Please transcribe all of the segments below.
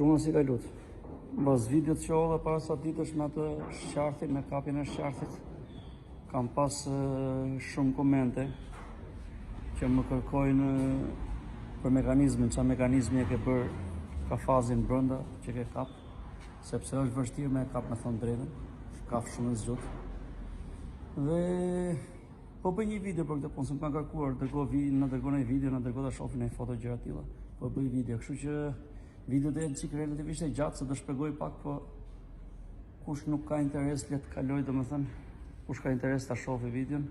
Shumë si ka lutë. Bas videot që olla para sa ditësh me atë sharthin, me kapjen e sharthit, kam pas shumë komente që më kërkojnë për mekanizmin, qa mekanizmi e ke bërë kafazin brënda që ke kap, sepse është vështirë me kap me thonë drejtën, kap shumë e zgjut. Dhe po bëj një video për këtë punë, se më kanë kërkuar, në dërgoj një video, në dërgoj të shofin e foto gjëra tilla. Po bëj video, kështu që video dhe në qikë relativisht e gjatë, se do shpjegoj pak, po kush nuk ka interes le të kaloj, do më thënë, kush ka interes të shofi videon.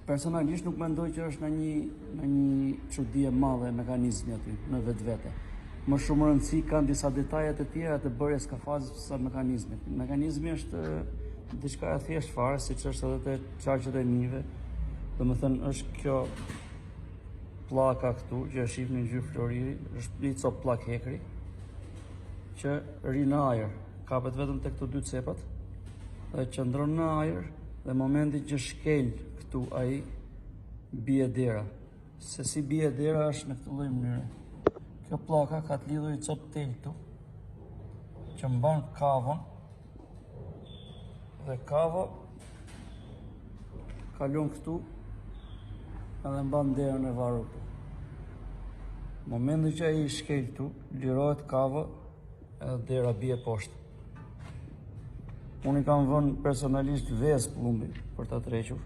Personalisht nuk mendoj që është në një çudi e madhe mekanizmi aty, në vetvete. Më shumë rëndësi kanë disa detajet e tjera të bërjes kafazit sa mekanizmit. Mekanizmi është diçka e thjeshtë fare, siç është edhe te çarqet e nive. Do më thënë, është kjo pllaka këtu, që e shihni në gjyrë floriri, është një copë pllak hekri, që rri në ajër, kapet vetëm te këto dy cepat, dhe qëndron në ajër, dhe momentin që shkel këtu ai, bie dera. Se si bie dera është në këtë lloj mënyre. Kjo pllaka ka të lidhur i copë tel këtu, që mban kavën, dhe kava kalon këtu, edhe mban derën e varur këtu. Momentin që ai shkel këtu, lirohet kava, edhe dera bie poshtë. Unë i kam vënë personalisht vezë plumbi për ta trequr.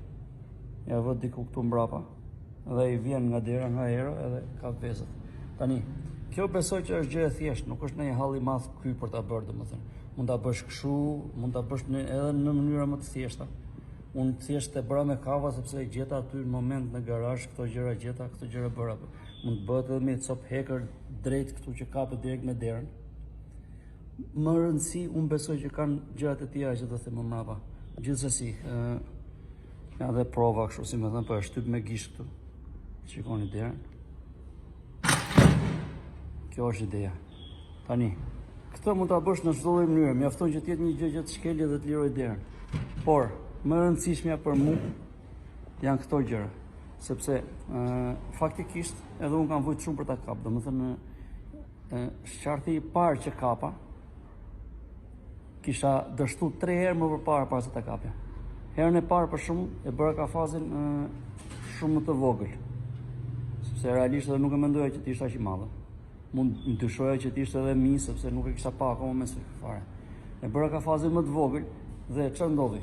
Ja vë diku këtu mbrapa, dhe i vjen nga dera nga ero edhe ka vezët. Tani, kjo besoj që është gjë e thjeshtë, nuk është ndonjë hall i madh ky për ta bërë, domethënë. Mund ta bësh kështu, mund ta bësh edhe në mënyra më të thjeshta. Unë thjesht e bëra me kava sepse e gjeta aty në moment në garazh, këto gjëra bëra. Mund të bëhet edhe me copë hekër drejt këtu që kapet direkt me derën. Më rëndësi, unë besoj që kanë gjërat e tjera që do të them më mbrapa. Gjithsesi, ja dhe prova kështu, si më thënë, po e shtyp me gisht këtu. Shikoni derën. Kjo është ideja. Tani, këtë mund ta bësh në çdo lloj mënyre, mjafton që të jetë një gjë që të shkelë dhe të liroj derën. Por më e rëndësishmja për mua janë këto gjëra, sepse faktikisht edhe unë kam vujt shumë për ta kap, domethënë sharti i parë që kapa kisha dështu 3 herë më përpara para se ta kapja. Herën e parë për shkak e bëra kafazin shumë më të vogël, sepse realisht edhe nuk e mendoja që të ishte aq i madhe. Mund të ndyshoja që të ishte edhe mi, sepse nuk e kisha pa akoma me sy fare. E bëra kafazin më të vogël dhe çfarë ndodhi?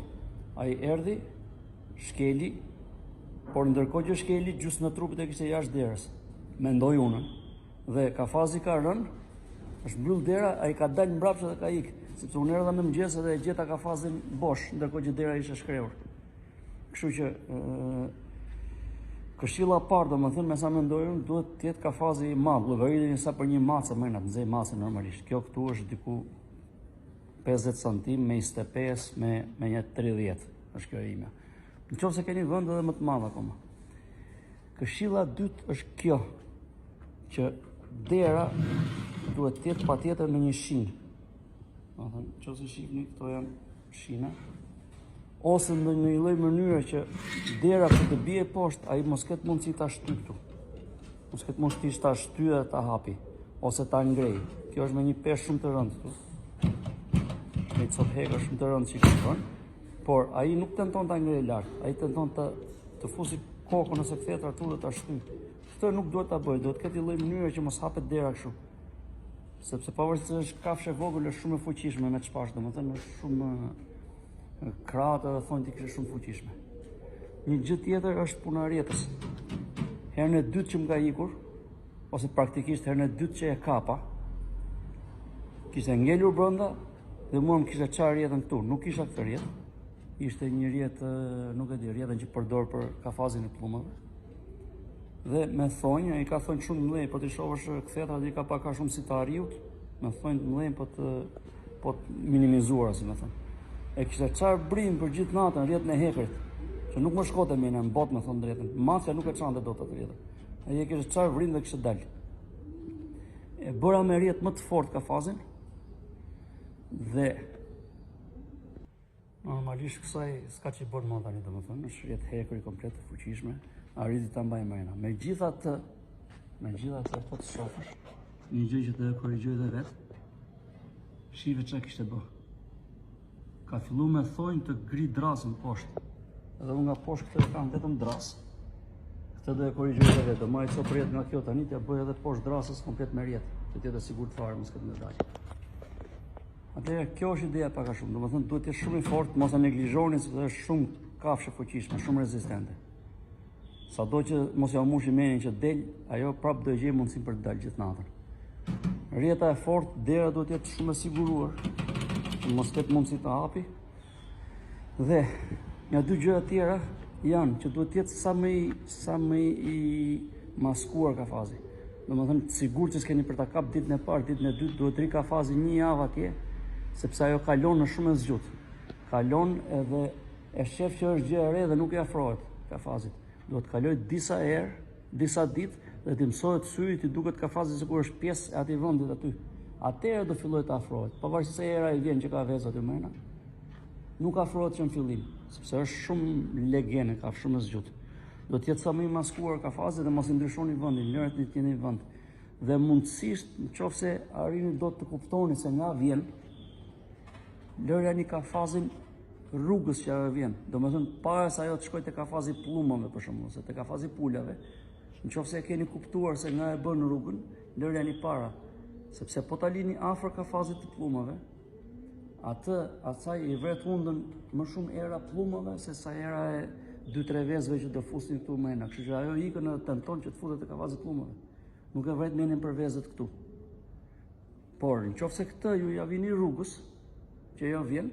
Ai erdhi, shkeli, por ndërkohë që shkeli, gjysmë në trupit e kishte jashtë derës. Mendoj unë. Dhe kafazi ka rënë, është mbyll dera, ai ka dalë mbrapsht dhe ka ikë, sepse unë erdha në mëngjes dhe e gjeta kafazin bosh, ndërkohë që dera ishte shkrehur. Kështu që këshilla e parë, domethënë, me sa mendoj unë, duhet të jetë kafazi i madh, llogariteni sa për një macë më na nxej macën normalisht. Kjo këtu është diku 50 cm me 25 me një 30, është kjo ime. Në qoftë se keni vend edhe më të madh akoma. Këshilla e dytë është kjo, që dera duhet të jetë patjetër me një shinë. Domethënë, nëse shihni, këto janë shina, ose në një lloj mënyre që dera kur të bie poshtë, ai mos ketë mundësi ta shtyj këtu. Mos ketë mundësi ta shtyj dhe ta hapi, ose ta ngrej. Kjo është me një peshë shumë të rëndë këtu. Me copë hekër shumë të rëndë që këton, por ai nuk tenton ta ngrejë lart, ai tenton të fusi kokën ose kthehet artu dhe ta shtyj. Këtë nuk duhet ta bëj, duhet ketë një lloj mënyre që mos hapet dera kështu. Sepse pavarësisht se është kafshë e vogël, është shumë e fuqishme me çpash, domethënë është shumë krahët edhe thonë ti kishte shumë fuqishme. Një gjë tjetër është puna e rjetës. Herën e dytë që më ka ikur, ose praktikisht herën e dytë që e kapa, kishte ngelur brenda dhe mua më kishte çarë rjetën këtu, nuk kisha këtë rjetë. Ishte një rjetë, nuk e di, rjetën që përdor për kafazin e plumave. Dhe me thonjë, ai ka thonjë shumë mëdhenj, po ti shohësh ktheta ai ka pak shumë si të ariut, me thonjë të mëdhenj po të minimizuara, si më thënë. E kishte çarë brim për gjithë natën rjetën e hekrit, që nuk më shkote më në botë, me thonë drejtën. Macja nuk e çante dot atë rjetën. Ai e kishte çarë brim dhe kishte dalë. E bëra me rjetë më të fortë kafazin dhe normalisht kësaj s'ka që i bërë më tani, domethënë, është rjetë hekri komplet të fuqishme, arriti ta mbaj mrena. Megjithatë, po të shohësh, një gjë që të korrigjoj dhe vetë. Shive që kishte bë. Ka fillu me thonjë të gri drasën poshtë. Edhe unë nga poshtë këtë e kam vetëm drasë. Këtë do e korrigjoj dhe vetë. Do marrë co përjet nga kjo tani, t'ja bëj edhe poshtë drasës komplet me rjetë. Që t'jetë sigurt fare mos këtë me dalë. Atëherë kjo është ideja pak a shumë. Domethënë duhet të jetë shumë i fortë, mos e neglizhoni sepse është shumë kafshë fuqishme, shumë rezistente. Sado që mos ja mushi menin që del, ajo prap do gjej mundësinë për të dalë gjithë natën. Rjeta e fortë, dera duhet të jetë shumë e siguruar, që mos ketë mundësi të hapi. Dhe nga dy gjëra tjera janë që duhet të jetë sa më i maskuar kafazi. Domethënë të sigurt që s'keni për ta kap ditën e parë, ditën e dytë, duhet ri kafazi një javë atje, sepse ajo kalon në shumë e zgjuar. Kalon edhe e shef që është gjë e re dhe nuk i afrohet kafazit. Duhet të kaloj disa herë, disa ditë dhe të mësohet syri të duket kafazi sikur është pjesë e atij vendit aty. Atëherë do filloj të afrohet. Pavarësisht se era i vjen që ka vezë aty mëna. Nuk afrohet që në fillim, sepse është shumë legene, ka shumë e zgjuar. Do të jetë sa më i maskuar kafazi dhe mos i ndryshoni vendin, lëret në një vend. Dhe mundësisht, nëse arrini do të kuptoni se nga vjen, lëreni kafazin rrugës që ajo vjen. Domethënë para se ajo të shkojë te kafazi pllumave për shembull, ose te kafazi pulave. Nëse e keni kuptuar se nga e bën rrugën, lëreni para, sepse po ta lini afër kafazit të pllumave, asaj i vret hundën më shumë era pllumave se sa era e 2-3 vezëve që do fusin këtu mëna. Kështu që ajo ikën edhe tenton që të futet te kafazi pllumave. Nuk e vret menin për vezët këtu. Por nëse këtë ju ja vini rrugës që ajo vjen,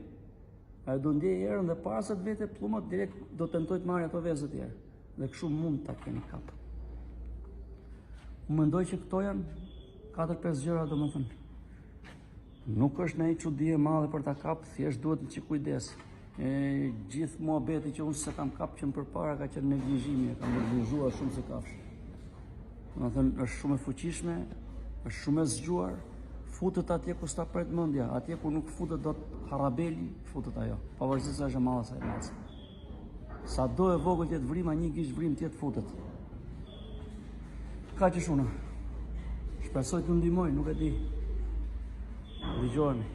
ajo do ndjej erën dhe para se të vete pllumat direkt do tentoj të marrë ato vezë të tjera. Dhe kështu mund ta keni kap. Unë mendoj që këto janë 4-5 gjëra domethënë. Nuk është ndonjë çudi e madhe për ta kap, thjesht duhet një çik kujdes. Gjithë muhabeti që unë se kam kap që më përpara ka qenë neglizhimi, kam neglizhuar shumë se kafshë. Domethënë është shumë e fuqishme, është shumë e zgjuar. Futet atje ku s'ta pret mendja, atje ku nuk futet dot harabeli, futet ajo. Pavarësisht se është e madhe sa e madhe. Sa do e vogël të jetë vrima, një gishtë vrim tjetë futet. Ka që shuna. Shpresoj të ndihmoj, nuk e di. Dëgjojmë.